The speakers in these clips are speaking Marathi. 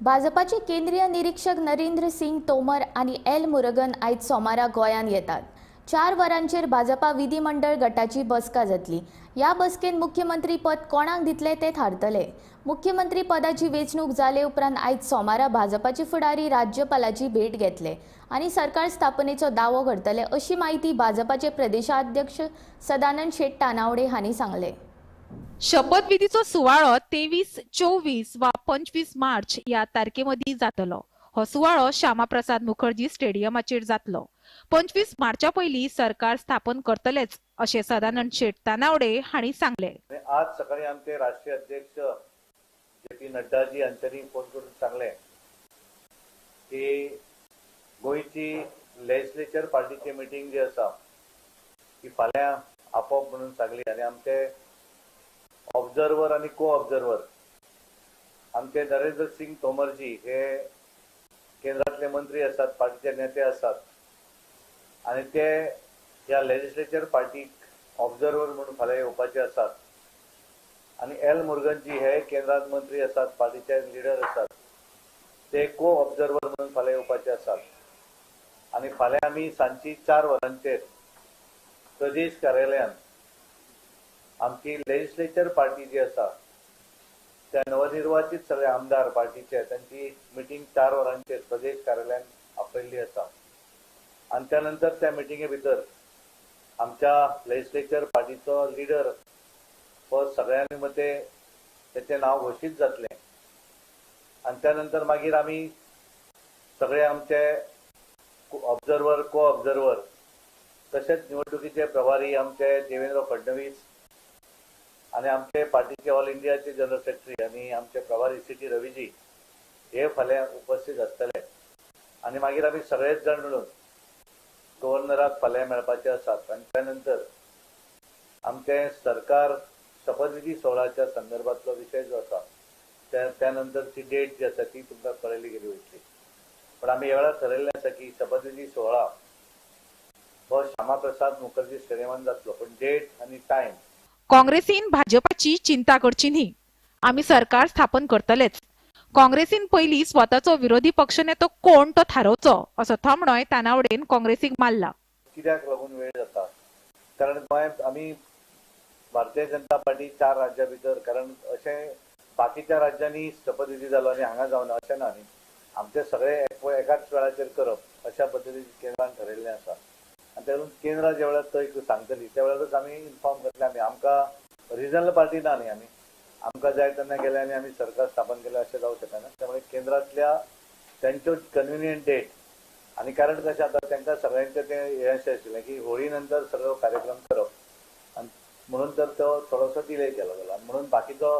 भाजपाचे केंद्रीय निरीक्षक नरेंद्र सिंग तोमर आणि एल मुरुगन आयज सोमारा गोंयांत येतात। 4 वरांचेर भाजपा विधिमंडळ गटाची बसका जातली। या बसकेन मुख्यमंत्री पद कोणाक दितले ते थारतले। मुख्यमंत्री पदाची वेंचणूक जाले उपरांत आयज सोमारा भाजपाचे फुडारी राज्यपालाची भेट घेतले आणि सरकार स्थापनेचो दावो करतले अशी माहिती भाजपाचे प्रदेशाध्यक्ष सदानंद शेट तानावडे हांणी सांगले। शपथविधीचो सुवाळो 23, 24 वा 25 मार्च या तारखेमदी जातलो। हो सुवाळो श्यामाप्रसाद मुखर्जी स्टेडियमाचेर जातलो। 25 मार्चा पयली सरकार स्थापन करतलेच अशें सदानंद शेट तानावडे हांणी सांगले। आज सकाळी आमचे राष्ट्रीय अध्यक्ष जे.पी. नड्डाजी यांनी फोन करून सांगले की गोयची लेजिस्लेचर पार्टीची मीटिंग जी आसा ती फाल्यां आपोवप म्हणून सांगली आणि आमचे ऑब्जर्वर आणि को ऑब्जर्वर आमचे नरेंद्र सिंग तोमरजी हे केंद्रातले मंत्री असतात, पार्टीचे नेते असतात आणि ते या लेजिस्लेचर पार्टीक ऑब्जर्वर म्हणून फाल्यां येवपाचे असतात आणि एल मुरुगनजी हे केंद्रात मंत्री असतात, पार्टीचे लिडर असतात, ते को ऑब्जर्वर म्हणून फाल्यां येवपाचे असतात आणि फाल्यां आमी सांजची 4 वरांचेर प्रदेश कार्यालयात आमची लेजिस्लेचर पार्टी जी आसा त्या नवनिर्वाचित सगळे आमदार पार्टीचे त्यांची मिटिंग 4 वरांचेर प्रदेश कार्यालयात आपयल्ली आसा आणि त्यानंतर त्या मिटिंगे भितर आमच्या लेजिस्लेचर पार्टीचो लिडर हो सगळ्यांनी मते त्याचे नाव घोषित जातले आणि त्यानंतर मागीर आमी सगळे आमचे ऑब्जर्वर को ऑब्जर्वर तसेच निवडणुकीचे प्रभारी आमचे देवेंद्र फडणवीस आणि आमचे पार्टीचे ऑल इंडियाचे जनरल सेक्रेटरी आणि आमचे प्रभारी सी.टी. रवीजी हे फाल्यां उपस्थित आसतले आणि मागीर आमी सगळेच जाण मिळून गव्हर्नराक फाल्यां मेळपाचे आसात आणि त्यानंतर आमचे सरकार शपथविधी सोहळ्याच्या संदर्भातलो विषय जो आसा त्यानंतरची डेट जी आसा ती तुमकां कळयली गेली वयतली, पण आमी ह्या वेळार ठरयल्लें आसा की शपथविधी सोहळा हो श्यामाप्रसाद मुखर्जी स्टेडियमांत जातलो, पण डेट आणि टायम काँग्रेसीन भाजपाची चिंता करची न्ही, आमी सरकार स्थापन करतलेच। काँग्रेसीन पयली स्वताचो विरोधी पक्षनेतो कोण तो थारोवचो असो थमणोय तानावडेन काँग्रेसीक मारला। कित्याक लागून वेळ जाता कारण गोंयांत आमी भारतीय जनता पार्टी 4 राज्यां भितर, कारण अशें बाकीच्या राज्यांनी शपथविधी जालो आणि हांगा जावना अशें ना न्ही, आमचे सगळे एकाच वेळाचेर करप अशा पद्दतीन केंद्रान ठरयल्लें आसा आणि त्यातून केंद्र ज्या वेळार थंय सांगतली त्या वेळारच आमी इन्फॉर्म करतले। आमकां रिजनल पार्टी ना न्ही, आमकां जाय तेन्ना गेले आनी आमी सरकार स्थापन केलें अशें जावं शकना। त्यामुळे केंद्रांतल्या तेंच्यो कन्विनियंट डेट आणि कारण कशें जाता तांकां सगळ्यांचें तें हें अशें आशिल्लें की होळी नंतर सगळो कार्यक्रम करप आनी म्हणून तर तो थोडोसो डिले केलो गेलो आणि म्हणून बाकीचो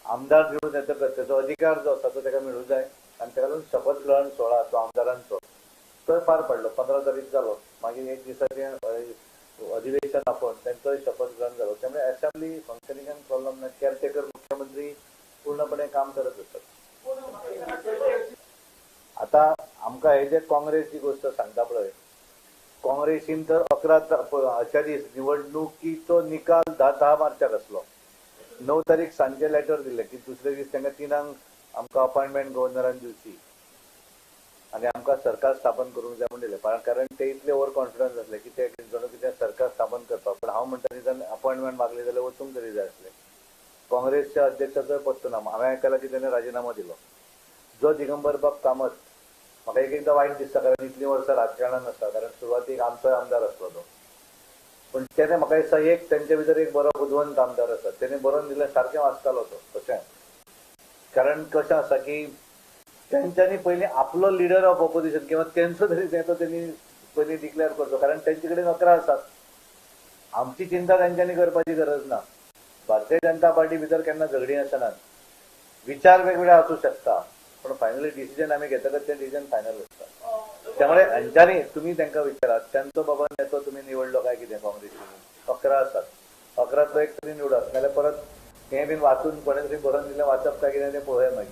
आमदार निवडून येतकच तेचो अधिकार जो आसा तो ताका मेळूं जाय आणि ताका लागून शपथ ग्रहण सोहळा तो आमदारांचो तो पार पडलो। 15 तारीख जालो, मागीर 1 दिसाचें अधिवेशन आपोवन तेंचोय शपथ ग्रहण जालो। त्यामुळे असेंब्ली फंक्शनिंगान प्रॉब्लेम ना, केअरटेकर मुख्यमंत्री पूर्णपणे काम करत असतात। आता आमकां हे जे काँग्रेस जी गोष्ट सांगता पळय, काँग्रेसीन तर 11 अशा दीस निवडणुकीचो निकाल 10 मार्चाक आसलो। 9 तारीख सांजे लेटर दिले की दुसरे दीस तांकां 3 आमकां अपॉइंटमेंट गव्हर्नरान दिवची आणि आमकां सरकार स्थापन करूंक जाय म्हणून दिलें, कारण ते इतले ओवर कॉन्फिडन्स आसले की ते जणू कितें सरकार स्थापन करपाक, पण हांव म्हणटा निदान अपॉइंटमेंट मागली जाल्यार वचूंक तरी जाय आसलें। काँग्रेसच्या अध्यक्षाचोय पत्तो ना, हांवें आयकलां की ताणें राजिनामो दिलो। जो दिगंबर बाब कामत म्हाका एकदां वायट दिसता, कारण इतलीं वर्सां राजकारणांत आसता, कारण सुरवातीक आमचोय आमदार आसलो तो, पण तेणें म्हाका दिसता एक तेंचे भितर एक बरो बुदवंत आमदार आसा, तेणें बरोवन दिलें सारकें वाचतालो तो तशें। कारण कशें आसा की तेंच्यांनी पयलीं आपलो लिडर ऑफ ऑपोजिशन किंवा तेंचो तरी नेतो तेणी पयलीं डिक्लेअर करचो, कारण तेंचे कडेन 11 आसात। आमची चिंता तेंच्यांनी करपाची गरज ना। भारतीय जनता पार्टी भितर केन्ना झगडीं आसनात, विचार वेगवेगळे आसूं शकता, पण फायनली डिसिजन आमी घेतकच तें डिसिजन फायनल आसता। त्यामुळे हांच्यांनी तुमी तांकां विचारात तेंचो बाबा नेतो तुमी निवडलो काय कितें काँग्रेसीन 11 आसात, 11तलो एक तरी निवडात, नाल्यार परत हें बीन वाचून कोणें तरी बरोवन दिलें वाचप काय कितें तें पळोवया मागीर।